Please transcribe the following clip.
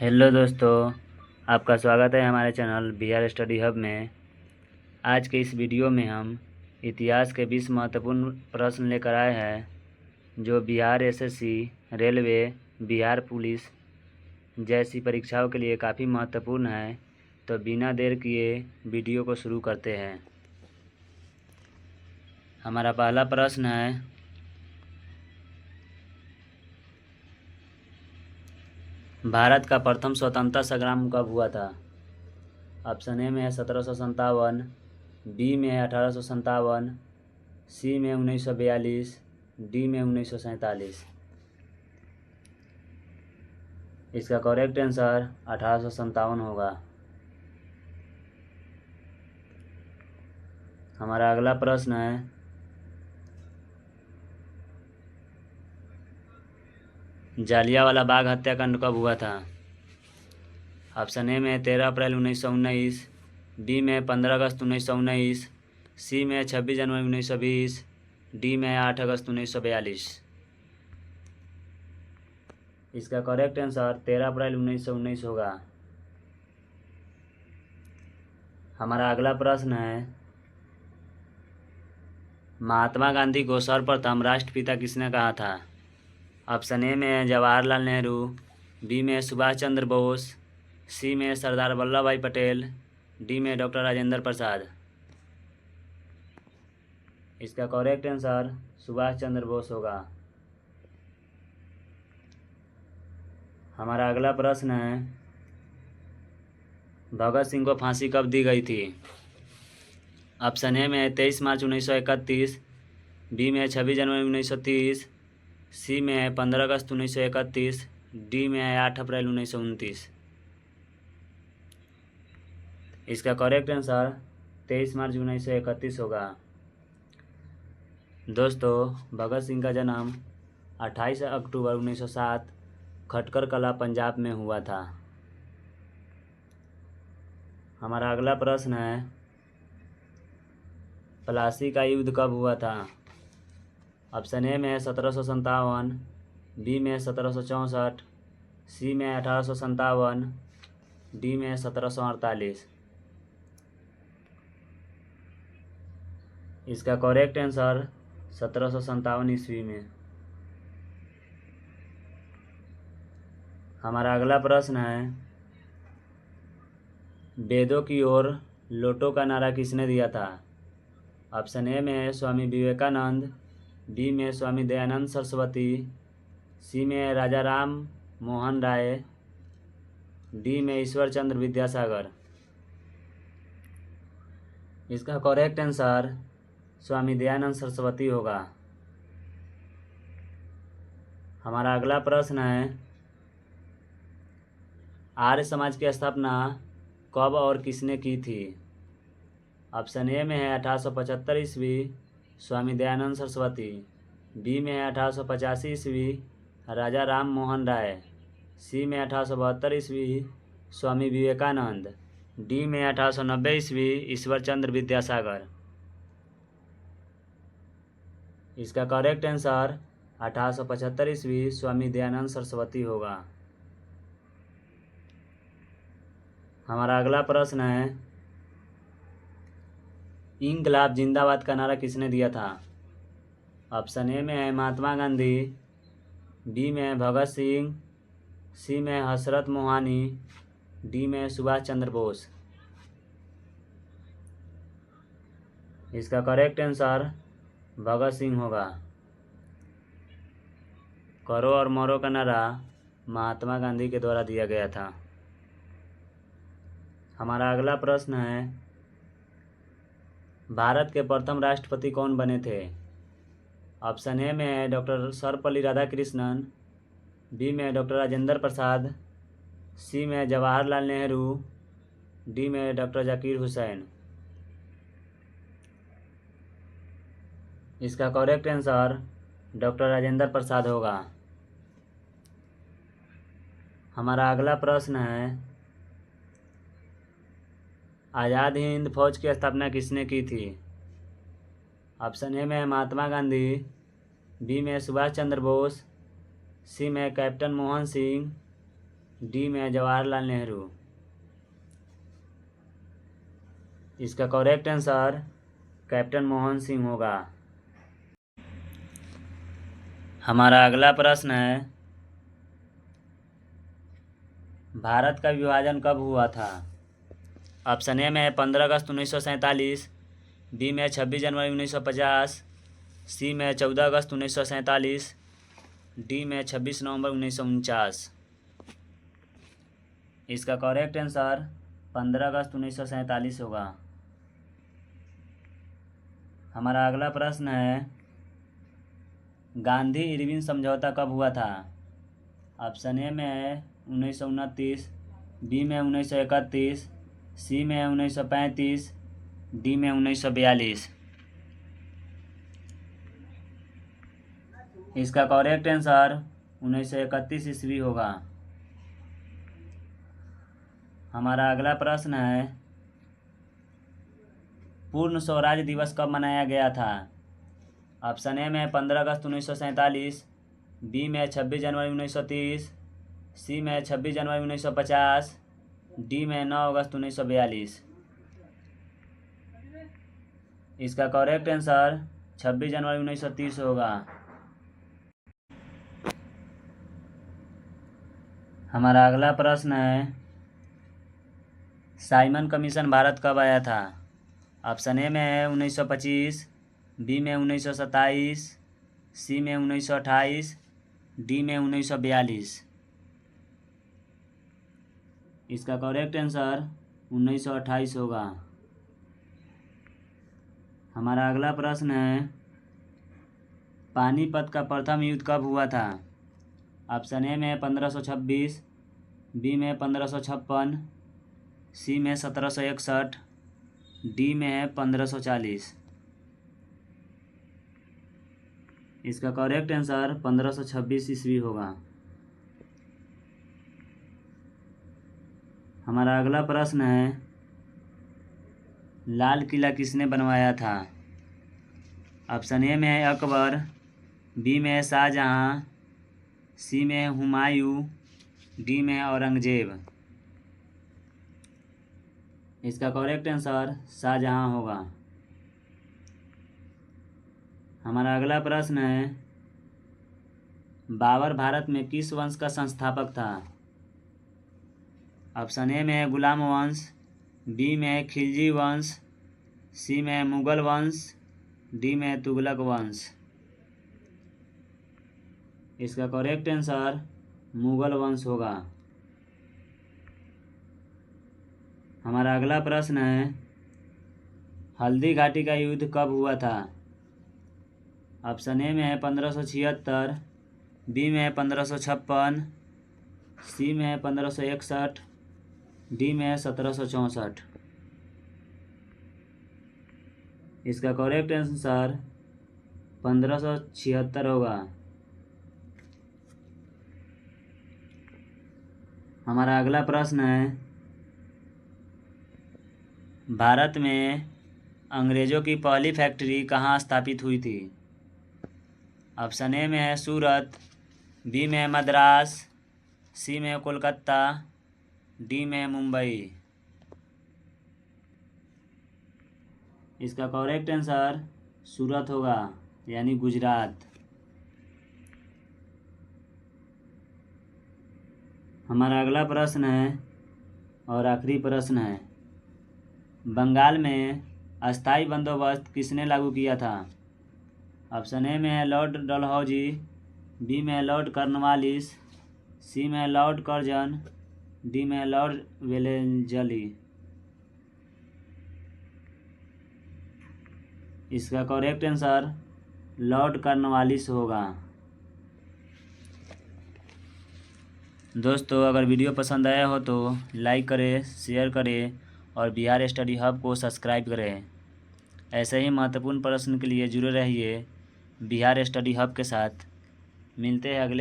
Hello दोस्तों, आपका स्वागत है हमारे चैनल बिहार स्टडी हब में। आज के इस वीडियो में हम इतिहास के 20 महत्वपूर्ण प्रश्न लेकर आए हैं जो Bihar SSC, railway, Bihar police जैसी परीक्षाओं के लिए काफ़ी महत्वपूर्ण है। तो बिना देर किए वीडियो को शुरू करते हैं। हमारा पहला प्रश्न है, भारत का प्रथम स्वतंत्रता संग्राम कब हुआ था? ऑप्शन ए में है 1757, बी में है 1857, सी में 1942, डी में 1947। इसका करेक्ट आंसर 1857 होगा। हमारा अगला प्रश्न है, जालियांवाला बाग हत्याकांड कब हुआ था? ऑप्शन ए में 13 अप्रैल 1919, बी में 15 अगस्त 1919, सी में 26 जनवरी 1920, डी में 8 अगस्त 1942। इसका करेक्ट आंसर 13 अप्रैल 1919 होगा। हमारा अगला प्रश्न है, महात्मा गांधी को सर्वप्रथम राष्ट्रपिता किसने कहा था? ऑप्शन ए में जवाहरलाल नेहरू, बी में सुभाष चंद्र बोस, सी में सरदार वल्लभ भाई पटेल, डी में डॉक्टर राजेंद्र प्रसाद। इसका करेक्ट आंसर सुभाष चंद्र बोस होगा। हमारा अगला प्रश्न है, भगत सिंह को फांसी कब दी गई थी? ऑप्शन ए में 23 मार्च 1931, बी में 26 जनवरी 1930, सी में 15 अगस्त 1931, डी में 8 अप्रैल 1929। इसका करेक्ट आंसर 23 मार्च 1931 होगा। दोस्तों, भगत सिंह का जन्म 28 अक्टूबर 1907 खटकर कला, पंजाब में हुआ था। हमारा अगला प्रश्न है, प्लासी का युद्ध कब हुआ था? ऑप्शन ए में 1757, बी में 1764, सी में 1857, डी में 1748। इसका करेक्ट आंसर 1757 ईस्वी में। हमारा अगला प्रश्न है, वेदों की ओर लौटो का नारा किसने दिया था? ऑप्शन ए में स्वामी विवेकानंद, बी में स्वामी दयानंद सरस्वती, सी में राजा राम मोहन राय, डी में ईश्वर चंद्र विद्यासागर। इसका करेक्ट आंसर स्वामी दयानंद सरस्वती होगा। हमारा अगला प्रश्न है, आर्य समाज की स्थापना कब और किसने की थी? ऑप्शन ए में है 1875 ईस्वी, स्वामी दयानंद सरस्वती, बी में है 1885 ईस्वी, राजा राम मोहन राय, सी में 1872 ईस्वी, स्वामी विवेकानंद, डी में 1890 ईस्वी, ईश्वर चंद्र विद्यासागर। इसका करेक्ट आंसर 1875 ईस्वी, स्वामी दयानंद सरस्वती होगा। हमारा अगला प्रश्न है, इंकलाब जिंदाबाद का नारा किसने दिया था? ऑप्शन ए में है महात्मा गांधी, बी में भगत सिंह, सी में हसरत मोहानी, डी में सुभाष चंद्र बोस। इसका करेक्ट आंसर भगत सिंह होगा। करो और मरो का नारा महात्मा गांधी के द्वारा दिया गया था। हमारा अगला प्रश्न है, भारत के प्रथम राष्ट्रपति कौन बने थे? ऑप्शन ए में है डॉक्टर सर्वपल्ली राधाकृष्णन, बी में डॉक्टर राजेंद्र प्रसाद, सी में जवाहरलाल नेहरू, डी में डॉक्टर जाकिर हुसैन। इसका correct answer doctor Rajendra Prasad होगा। हमारा अगला प्रश्न है, आज़ाद हिंद फौज की स्थापना किसने की थी? ऑप्शन ए में महात्मा गांधी, बी में सुभाष चंद्र बोस, सी में कैप्टन मोहन सिंह, डी में है जवाहरलाल नेहरू। इसका correct answer captain Mohan Singh होगा। हमारा अगला प्रश्न है, भारत का विभाजन कब हुआ था? ऑप्शन ए में है 15 अगस्त 1947, बी में 26 जनवरी 1950, सी में 14 अगस्त 1947, डी में 26 नवंबर 1949। इसका करेक्ट आंसर 15 अगस्त 1947 होगा। हमारा अगला प्रश्न है, गांधी इरविन समझौता कब हुआ था? ऑप्शन ए में है 1929, बी में 1931, सी में 1935, डी में 1942। इसका करेक्ट आंसर 1931 ईस्वी होगा। हमारा अगला प्रश्न है, पूर्ण स्वराज दिवस कब मनाया गया था? ऑप्शन ए में 15 अगस्त 1947, बी में 26 जनवरी 1930, सी में 26 जनवरी 1950, डी में 9 अगस्त 1942। इसका करेक्ट आंसर 26 जनवरी 1930 होगा। हमारा अगला प्रश्न है, साइमन कमीशन भारत कब आया था? ऑप्शन ए में है 1925, बी में 1927, सी में 1928, डी में 1942। इसका करेक्ट आंसर 1928 होगा। हमारा अगला प्रश्न है, पानीपत का प्रथम युद्ध कब हुआ था? ऑप्शन ए में 1526, बी में 1556, सी में 1761, डी में है 1540। इसका करेक्ट आंसर 1526 ईस्वी होगा। हमारा अगला प्रश्न है, लाल किला किसने बनवाया था? ऑप्शन ए में है अकबर, बी में है शाहजहां, सी में है हुमायूं, डी में है औरंगजेब। इसका करेक्ट आंसर शाहजहां होगा। हमारा अगला प्रश्न है, बाबर भारत में किस वंश का संस्थापक था? ऑप्शन ए में है गुलाम वंश, बी में है खिलजी वंश, सी में है मुगल वंश, डी में है तुगलक वंश। इसका करेक्ट आंसर मुगल वंश होगा। हमारा अगला प्रश्न है, हल्दी घाटी का युद्ध कब हुआ था? ऑप्शन ए में है 1576, बी में है 1556, सी में है 1561, डी में है 1764। इसका करेक्ट आंसर 1576 होगा। हमारा अगला प्रश्न है, भारत में अंग्रेज़ों की पहली फैक्ट्री कहाँ स्थापित हुई थी? ऑप्शन ए में है सूरत, बी में है मद्रास, सी में है कोलकाता, डी में है मुंबई। इसका करेक्ट आंसर सूरत होगा, यानी गुजरात। हमारा अगला प्रश्न है और आखिरी प्रश्न है, बंगाल में अस्थाई बंदोबस्त किसने लागू किया था? ऑप्शन ए में है लॉर्ड डलहौजी, बी में है लॉर्ड कॉर्नवालिस, सी में है लॉर्ड कर्जन, डी में है लॉर्ड वेलेंजली। इसका करेक्ट आंसर लॉर्ड कॉर्नवालिस होगा। दोस्तों, अगर वीडियो पसंद आया हो तो लाइक करें, शेयर करें और बिहार स्टडी हब को सब्सक्राइब करें। ऐसे ही महत्वपूर्ण प्रश्न के लिए जुड़े रहिए बिहार स्टडी हब के साथ। मिलते हैं अगले